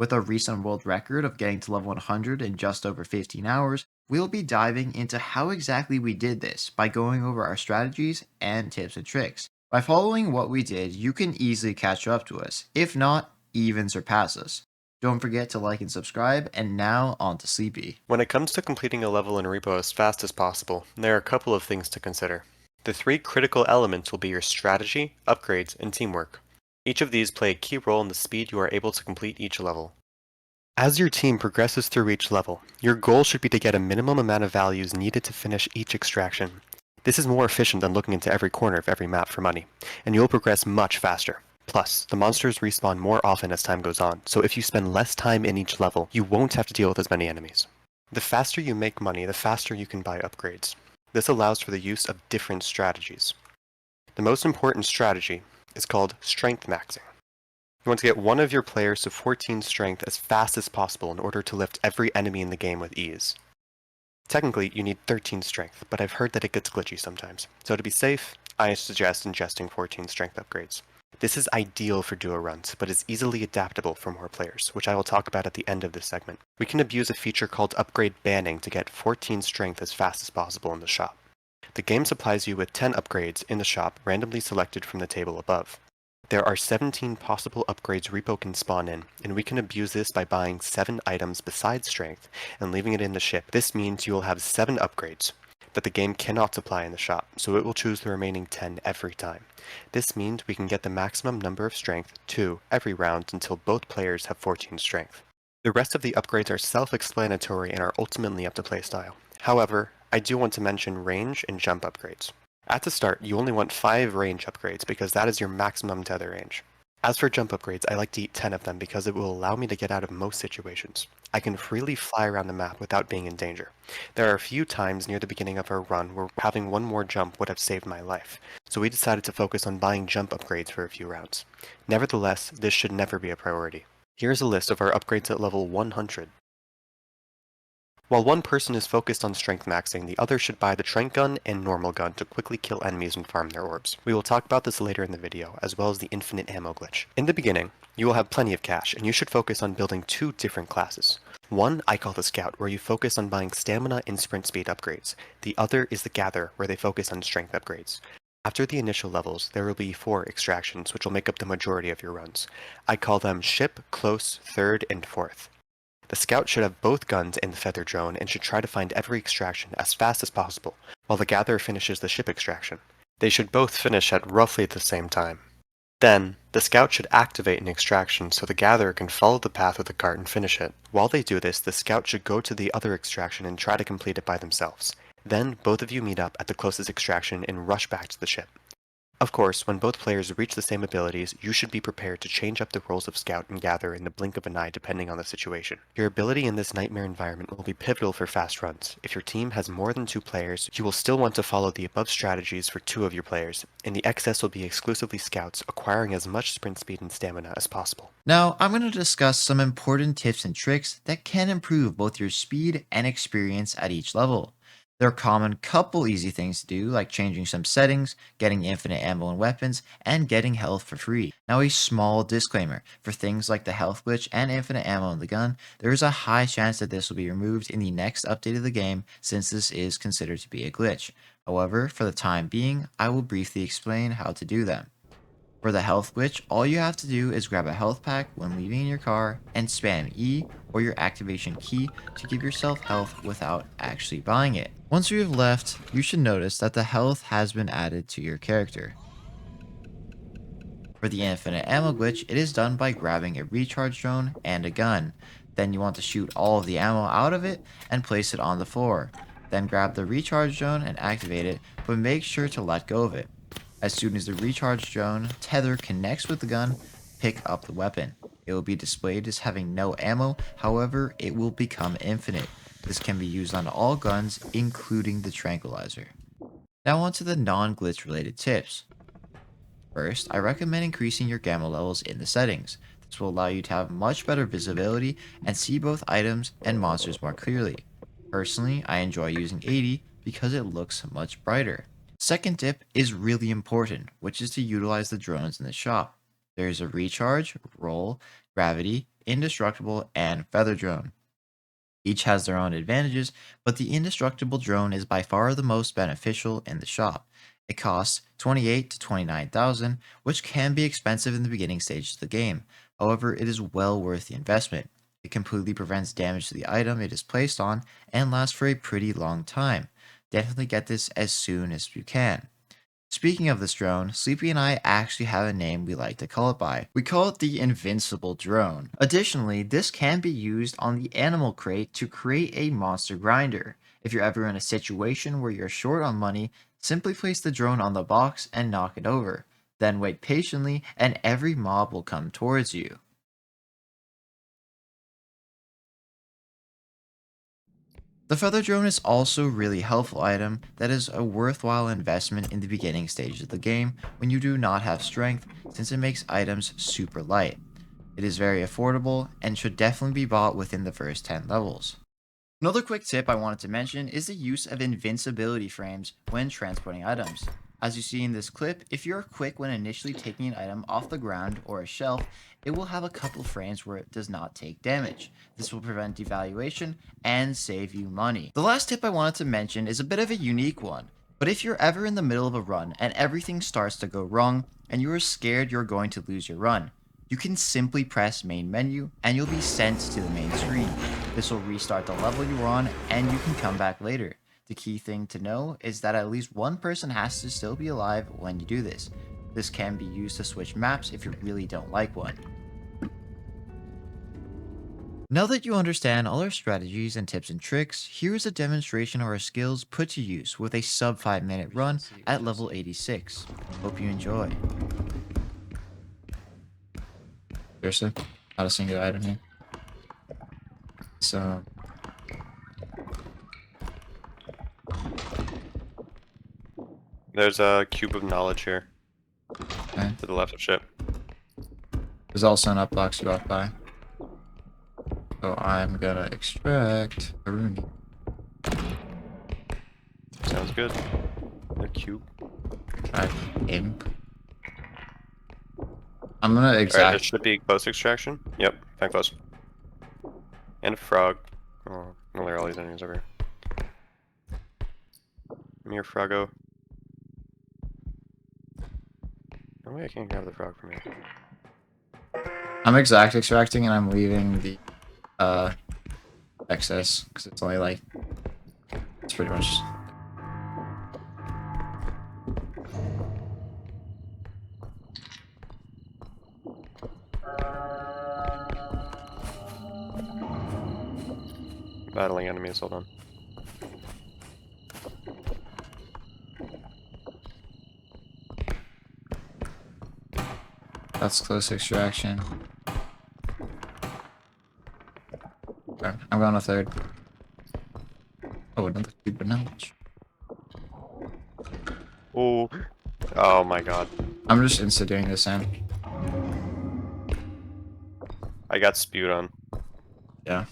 With a recent world record of getting to level 100 in just over 15 hours, we'll be diving into how exactly we did this by going over our strategies and tips and tricks. By following what we did, you can easily catch up to us, if not, even surpass us. Don't forget to like and subscribe, and now on to Sleepy. When it comes to completing a level in R.E.P.O as fast as possible, there are a couple of things to consider. The three critical elements will be your strategy, upgrades, and teamwork. Each of these play a key role in the speed you are able to complete each level. As your team progresses through each level, your goal should be to get a minimum amount of values needed to finish each extraction. This is more efficient than looking into every corner of every map for money, and you'll progress much faster. Plus, the monsters respawn more often as time goes on, so if you spend less time in each level, you won't have to deal with as many enemies. The faster you make money, the faster you can buy upgrades. This allows for the use of different strategies. The most important strategy is called strength maxing. You want to get one of your players to 14 strength as fast as possible in order to lift every enemy in the game with ease. Technically, you need 13 strength, but I've heard that it gets glitchy sometimes. So to be safe, I suggest ingesting 14 strength upgrades. This is ideal for duo runs, but is easily adaptable for more players, which I will talk about at the end of this segment. We can abuse a feature called upgrade banning to get 14 strength as fast as possible in the shop. The game supplies you with 10 upgrades in the shop randomly selected from the table above. There are 17 possible upgrades R.E.P.O can spawn in, and we can abuse this by buying 7 items besides strength and leaving it in the ship. This means you will have 7 upgrades that the game cannot supply in the shop, so it will choose the remaining 10 every time. This means we can get the maximum number of strength, 2, every round until both players have 14 strength. The rest of the upgrades are self-explanatory and are ultimately up to playstyle. However, I do want to mention range and jump upgrades. At the start, you only want 5 range upgrades because that is your maximum tether range. As for jump upgrades, I like to eat 10 of them because it will allow me to get out of most situations. I can freely fly around the map without being in danger. There are a few times near the beginning of our run where having one more jump would have saved my life, so we decided to focus on buying jump upgrades for a few rounds. Nevertheless, this should never be a priority. Here's a list of our upgrades at level 100. While one person is focused on strength maxing, the other should buy the tranq gun and normal gun to quickly kill enemies and farm their orbs. We will talk about this later in the video, as well as the infinite ammo glitch. In the beginning, you will have plenty of cash, and you should focus on building 2 different classes. One I call the Scout, where you focus on buying stamina and sprint speed upgrades. The other is the Gatherer, where they focus on strength upgrades. After the initial levels, there will be 4 extractions, which will make up the majority of your runs. I call them Ship, Close, Third, and Fourth. The Scout should have both guns and the feather drone and should try to find every extraction as fast as possible, while the Gatherer finishes the ship extraction. They should both finish at roughly the same time. Then, the Scout should activate an extraction so the Gatherer can follow the path with the cart and finish it. While they do this, the Scout should go to the other extraction and try to complete it by themselves. Then, both of you meet up at the closest extraction and rush back to the ship. Of course, when both players reach the same abilities, you should be prepared to change up the roles of Scout and Gatherer in the blink of an eye depending on the situation. Your ability in this nightmare environment will be pivotal for fast runs. If your team has more than 2 players, you will still want to follow the above strategies for 2 of your players, and the excess will be exclusively Scouts, acquiring as much sprint speed and stamina as possible. Now, I'm going to discuss some important tips and tricks that can improve both your speed and experience at each level. There are common couple easy things to do, like changing some settings, getting infinite ammo and weapons, and getting health for free. Now, a small disclaimer for things like the health glitch and infinite ammo in the gun, there is a high chance that this will be removed in the next update of the game, since this is considered to be a glitch. However, for the time being, I will briefly explain how to do them. For the health glitch, all you have to do is grab a health pack when leaving in your car and spam E or your activation key to give yourself health without actually buying it. Once you have left, you should notice that the health has been added to your character. For the infinite ammo glitch, it is done by grabbing a recharge drone and a gun. Then you want to shoot all of the ammo out of it and place it on the floor. Then grab the recharge drone and activate it, but make sure to let go of it. As soon as the recharge drone tether connects with the gun, pick up the weapon. It will be displayed as having no ammo, however, it will become infinite. This can be used on all guns, including the tranquilizer. Now on to the non-glitch related tips. First, I recommend increasing your gamma levels in the settings. This will allow you to have much better visibility and see both items and monsters more clearly. Personally, I enjoy using 80 because it looks much brighter. Second tip is really important, which is to utilize the drones in the shop. There is a recharge, roll, gravity, Indestructible, and Feather Drone. Each has their own advantages, but the indestructible drone is by far the most beneficial in the shop. It costs 28 to 29,000, which can be expensive in the beginning stages of the game. However, it is well worth the investment. It completely prevents damage to the item it is placed on and lasts for a pretty long time. Definitely get this as soon as you can. Speaking of this drone, Sleepy and I actually have a name we like to call it by. We call it the Invincible Drone. Additionally, this can be used on the animal crate to create a monster grinder. If you're ever in a situation where you're short on money, simply place the drone on the box and knock it over. Then wait patiently and every mob will come towards you. The feather drone is also a really helpful item that is a worthwhile investment in the beginning stages of the game when you do not have strength, since it makes items super light. It is very affordable and should definitely be bought within the first 10 levels. Another quick tip I wanted to mention is the use of invincibility frames when transporting items. As you see in this clip, if you're quick when initially taking an item off the ground or a shelf, it will have a couple frames where it does not take damage. This will prevent devaluation and save you money. The last tip I wanted to mention is a bit of a unique one, but if you're ever in the middle of a run and everything starts to go wrong and you are scared you're going to lose your run, you can simply press main menu and you'll be sent to the main screen. This will restart the level you were on and you can come back later. The key thing to know is that at least one person has to still be alive when you do this. This can be used to switch maps if you really don't like one. Now that you understand all our strategies and tips and tricks, here is a demonstration of our skills put to use with a sub 5-minute run at level 86. Hope you enjoy. Seriously? Not a single item here. So There's a cube of knowledge here okay. to the left of ship. There's also an up box you walk by. So I'm gonna extract a rune. Sounds good. A cube. Extract imp. I'm gonna Alright, there exact. should be close extraction. Yep, find close. And a frog. Oh, no, there are all these enemies over here. Come here, froggo. No way I can't grab the frog from here. I'm exact extracting and I'm leaving the excess because it's only like it's pretty much. Battling enemies, hold on. That's close extraction. Okay, I'm going to third. Oh, another cube of knowledge. Oh, oh my god. I'm just insta doing this, Sam. I got spewed on. Yeah.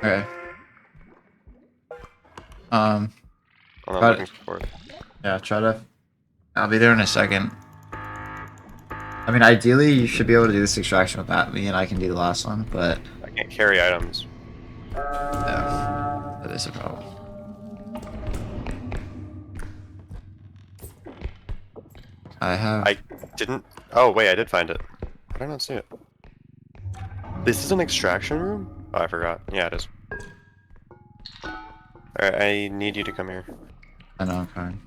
Okay. I'm Got looking it. for it. Yeah, try to. I'll be there in a second. I mean, ideally, you should be able to do this extraction without me, and I can do the last one, but I can't carry items. yeah, that is a problem. I didn't. Oh, wait, I did find it. How did I not see it? This is an extraction room? Oh, I forgot. Yeah, it is. Alright, I need you to come here. I know, I'm fine.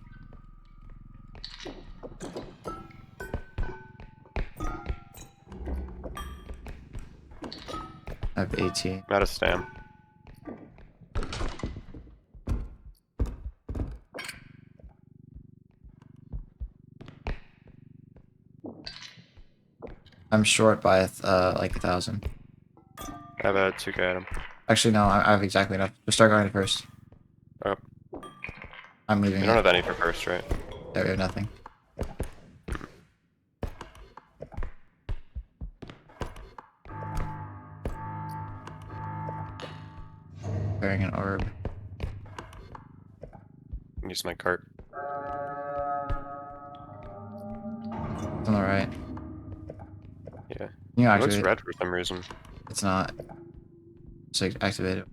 I have 18. I'm out of stam. I'm short by like 1,000. I have a 2K item. Actually, no, I have exactly enough. Just start going first. Oh, I'm we leaving don't it. have any for first, right? There we have nothing. Carrying an orb. Use my cart. It's on the right. Yeah. You It activate looks it. red for some reason. It's not. Just activate it.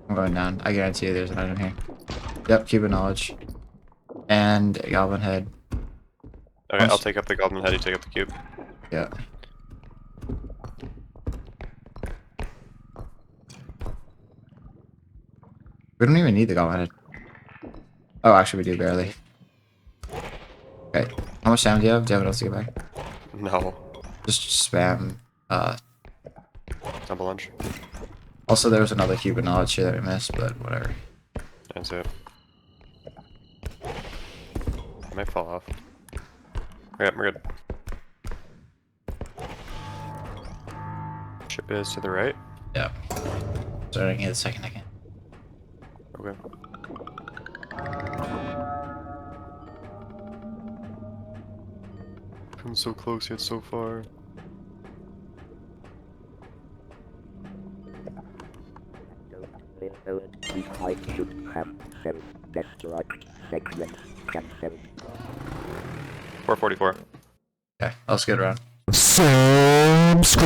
I'm going down. I guarantee you there's an item here. Yep, cube of knowledge. And a goblin head. Okay, I'll take up the goblin head, you take up the cube. Yeah. We don't even need the goblin head. Oh, actually we do barely. Okay. How much time do you have? Do you have enough to get back? No. Just spam. Double lunge. Also, there was another cube of knowledge here that we missed, but whatever. That's it. I might fall off. Yep, we're good. Ship is to the right. Yeah. Starting in a second, I can. Okay. Been so close yet so far. $444. Okay, let's get around. Subscribe.